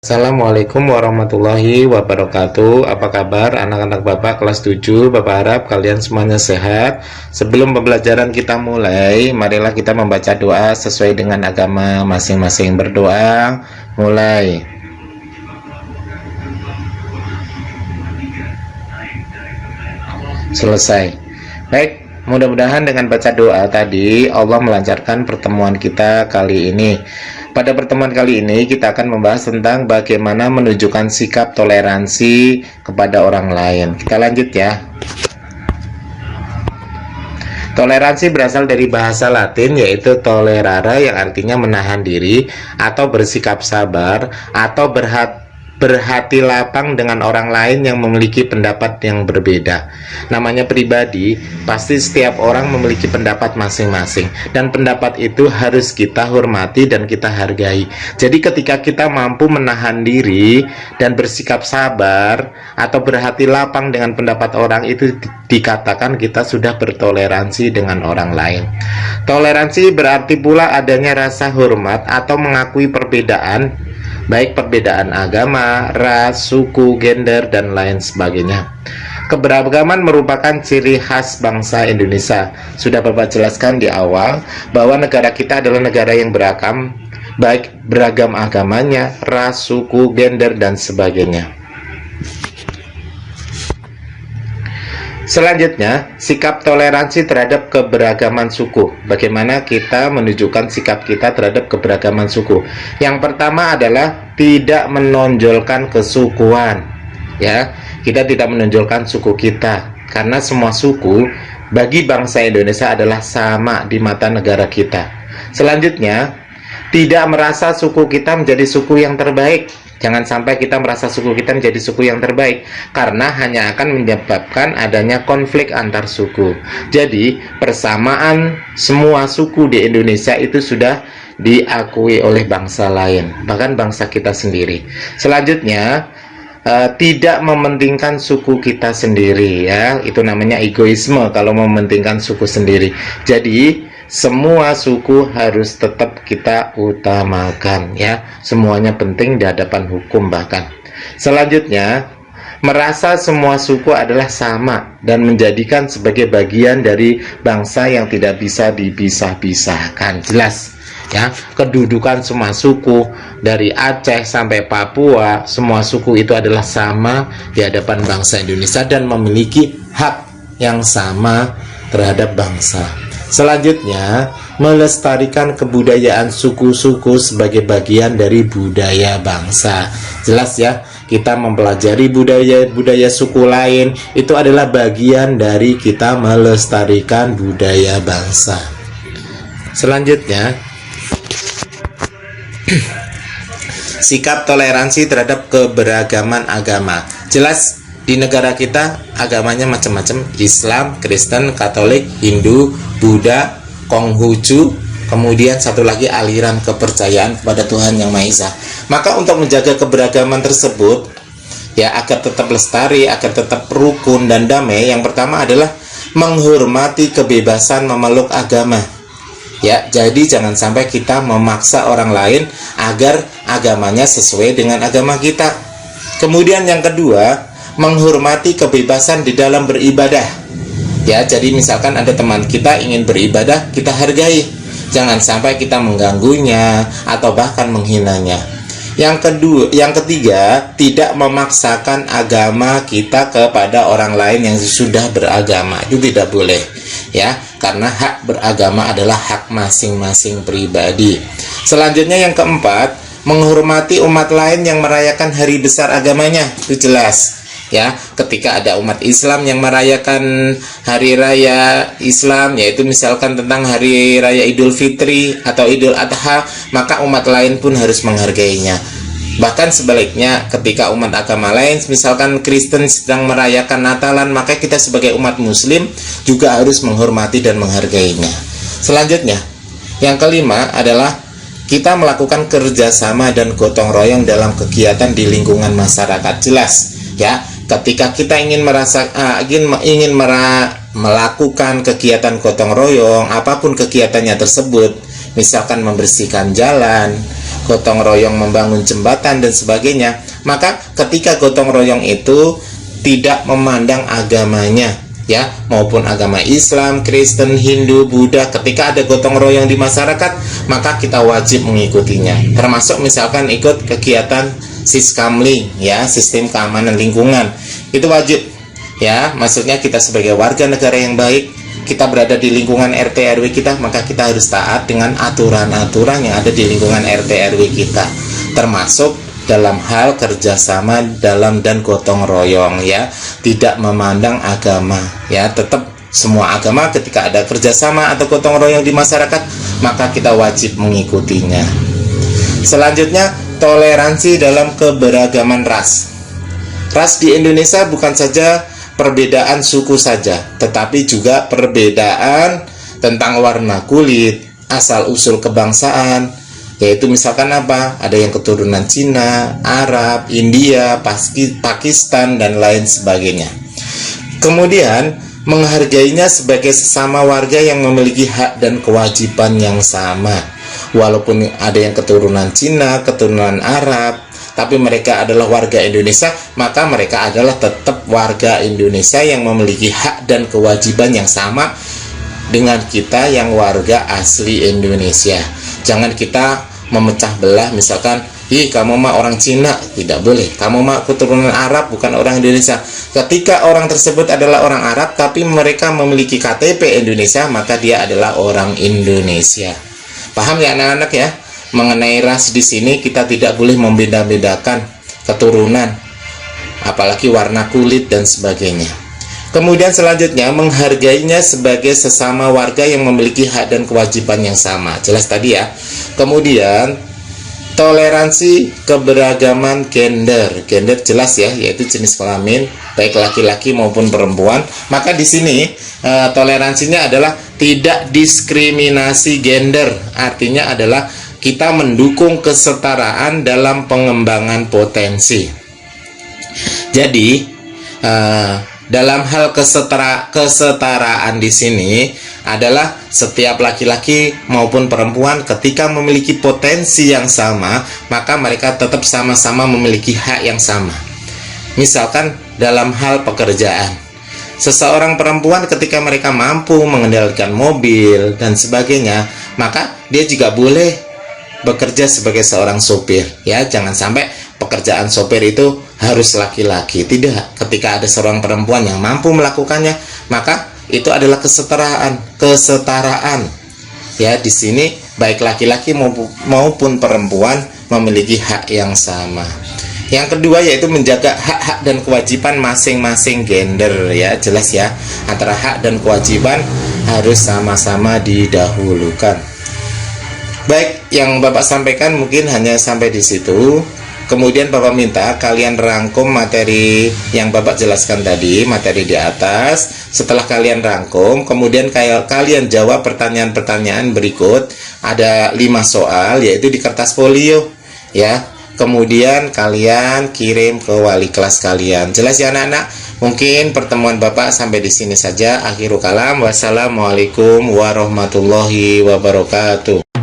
Assalamualaikum warahmatullahi wabarakatuh. Apa kabar anak-anak Bapak kelas 7? Bapak harap kalian semuanya sehat. Sebelum pembelajaran kita mulai, marilah kita membaca doa sesuai dengan agama masing-masing. Berdoa, mulai. Selesai. Baik, mudah-mudahan dengan baca doa tadi Allah melancarkan pertemuan kita kali ini. Pada pertemuan kali ini kita akan membahas tentang bagaimana menunjukkan sikap toleransi kepada orang lain. Kita lanjut ya. Toleransi berasal dari bahasa Latin yaitu tolerare yang artinya menahan diri atau bersikap sabar atau berhati lapang dengan orang lain yang memiliki pendapat yang berbeda. Namanya pribadi, pasti setiap orang memiliki pendapat masing-masing dan pendapat itu harus kita hormati dan kita hargai. Jadi ketika kita mampu menahan diri dan bersikap sabar atau berhati lapang dengan pendapat orang, itu dikatakan kita sudah bertoleransi dengan orang lain. Toleransi berarti pula adanya rasa hormat atau mengakui perbedaan, baik perbedaan agama, ras, suku, gender, dan lain sebagainya. Keberagaman merupakan ciri khas bangsa Indonesia. Sudah Bapak jelaskan di awal bahwa negara kita adalah negara yang beragam, baik beragam agamanya, ras, suku, gender, dan sebagainya. Selanjutnya, sikap toleransi terhadap keberagaman suku. Bagaimana kita menunjukkan sikap kita terhadap keberagaman suku? Yang pertama adalah tidak menonjolkan kesukuan. Ya, kita tidak menonjolkan suku kita, karena semua suku bagi bangsa Indonesia adalah sama di mata negara kita. Selanjutnya, tidak merasa suku kita menjadi suku yang terbaik. Jangan sampai kita merasa suku kita menjadi suku yang terbaik, karena hanya akan menyebabkan adanya konflik antar suku. Jadi, persamaan semua suku di Indonesia itu sudah diakui oleh bangsa lain, bahkan bangsa kita sendiri. Selanjutnya, tidak mementingkan suku kita sendiri, ya. Itu namanya egoisme kalau mementingkan suku sendiri. Jadi, semua suku harus tetap kita utamakan, ya. Semuanya penting di hadapan hukum bahkan. Selanjutnya, merasa semua suku adalah sama dan menjadikan sebagai bagian dari bangsa yang tidak bisa dipisah-pisahkan. Jelas, ya. Kedudukan semua suku dari Aceh sampai Papua, semua suku itu adalah sama di hadapan bangsa Indonesia dan memiliki hak yang sama terhadap bangsa. Selanjutnya, melestarikan kebudayaan suku-suku sebagai bagian dari budaya bangsa. Jelas ya, kita mempelajari budaya suku lain, itu adalah bagian dari kita melestarikan budaya bangsa. Selanjutnya, sikap toleransi terhadap keberagaman agama. Jelas, di negara kita agamanya macam-macam, Islam, Kristen, Katolik, Hindu, Buddha, Konghucu, kemudian satu lagi aliran kepercayaan kepada Tuhan Yang Maha Esa. Maka untuk menjaga keberagaman tersebut, ya, agar tetap lestari, agar tetap rukun dan damai, yang pertama adalah menghormati kebebasan memeluk agama. Ya, jadi jangan sampai kita memaksa orang lain agar agamanya sesuai dengan agama kita. Kemudian yang kedua, menghormati kebebasan di dalam beribadah. Ya, jadi misalkan ada teman kita ingin beribadah, kita hargai. Jangan sampai kita mengganggunya atau bahkan menghinanya. Yang ketiga, tidak memaksakan agama kita kepada orang lain yang sudah beragama. Itu tidak boleh, ya, karena hak beragama adalah hak masing-masing pribadi. Selanjutnya yang keempat, menghormati umat lain yang merayakan hari besar agamanya. Itu jelas. Ya, ketika ada umat Islam yang merayakan hari raya Islam, yaitu misalkan tentang hari raya Idul Fitri atau Idul Adha, maka umat lain pun harus menghargainya. Bahkan sebaliknya, ketika umat agama lain, misalkan Kristen sedang merayakan Natalan, maka kita sebagai umat Muslim juga harus menghormati dan menghargainya. Selanjutnya, yang kelima adalah kita melakukan kerjasama dan gotong royong dalam kegiatan di lingkungan masyarakat. Jelas, ya. Ketika kita ingin melakukan kegiatan gotong royong, apapun kegiatannya tersebut, misalkan membersihkan jalan, gotong royong membangun jembatan dan sebagainya, maka ketika gotong royong itu tidak memandang agamanya, ya, maupun agama Islam, Kristen, Hindu, Buddha, ketika ada gotong royong di masyarakat, maka kita wajib mengikutinya. Termasuk misalkan ikut kegiatan Siskamling, ya, sistem keamanan lingkungan, itu wajib, ya. Maksudnya kita sebagai warga negara yang baik, kita berada di lingkungan RT RW kita, maka kita harus taat dengan aturan-aturan yang ada di lingkungan RT RW kita, termasuk dalam hal kerjasama dalam dan gotong royong, ya, tidak memandang agama, ya, tetap semua agama ketika ada kerjasama atau gotong royong di masyarakat, maka kita wajib mengikutinya. Selanjutnya, toleransi dalam keberagaman ras. Ras di Indonesia bukan saja perbedaan suku saja, tetapi juga perbedaan tentang warna kulit, asal usul kebangsaan, yaitu misalkan apa? Ada yang keturunan Cina, Arab, India, Pakistan, dan lain sebagainya. Kemudian menghargainya sebagai sesama warga yang memiliki hak dan kewajiban yang sama. Walaupun ada yang keturunan Cina, keturunan Arab, tapi mereka adalah warga Indonesia, maka mereka adalah tetap warga Indonesia yang memiliki hak dan kewajiban yang sama dengan kita yang warga asli Indonesia. Jangan kita memecah belah, misalkan, ih kamu mah orang Cina, tidak boleh, kamu mah keturunan Arab, bukan orang Indonesia. Ketika orang tersebut adalah orang Arab tapi mereka memiliki KTP Indonesia, maka dia adalah orang Indonesia. Paham ya anak-anak ya? Mengenai ras di sini kita tidak boleh membeda-bedakan keturunan, apalagi warna kulit dan sebagainya. Kemudian selanjutnya, menghargainya sebagai sesama warga yang memiliki hak dan kewajiban yang sama. Jelas tadi ya. Kemudian toleransi keberagaman gender. Gender jelas ya, yaitu jenis kelamin baik laki-laki maupun perempuan. Maka di sini toleransinya adalah tidak diskriminasi gender. Artinya adalah kita mendukung kesetaraan dalam pengembangan potensi. Jadi dalam hal kesetaraan di sini adalah setiap laki-laki maupun perempuan ketika memiliki potensi yang sama, maka mereka tetap sama-sama memiliki hak yang sama. Misalkan dalam hal pekerjaan, seseorang perempuan ketika mereka mampu mengendalikan mobil dan sebagainya, maka dia juga boleh bekerja sebagai seorang sopir, ya. Jangan sampai pekerjaan sopir itu harus laki-laki, tidak. Ketika ada seorang perempuan yang mampu melakukannya, maka itu adalah kesetaraan. Ya, di sini baik laki-laki maupun perempuan memiliki hak yang sama. Yang kedua yaitu menjaga hak-hak dan kewajiban masing-masing gender, ya. Jelas ya, antara hak dan kewajiban harus sama-sama didahulukan. Baik, yang Bapak sampaikan mungkin hanya sampai di situ. Kemudian Bapak minta kalian rangkum materi yang Bapak jelaskan tadi, materi di atas. Setelah kalian rangkum, kemudian kalian jawab pertanyaan-pertanyaan berikut. Ada 5 soal, yaitu di kertas folio, ya. Kemudian kalian kirim ke wali kelas kalian. Jelas ya anak-anak? Mungkin pertemuan Bapak sampai di sini saja. Akhirul kalam. Wassalamualaikum warahmatullahi wabarakatuh.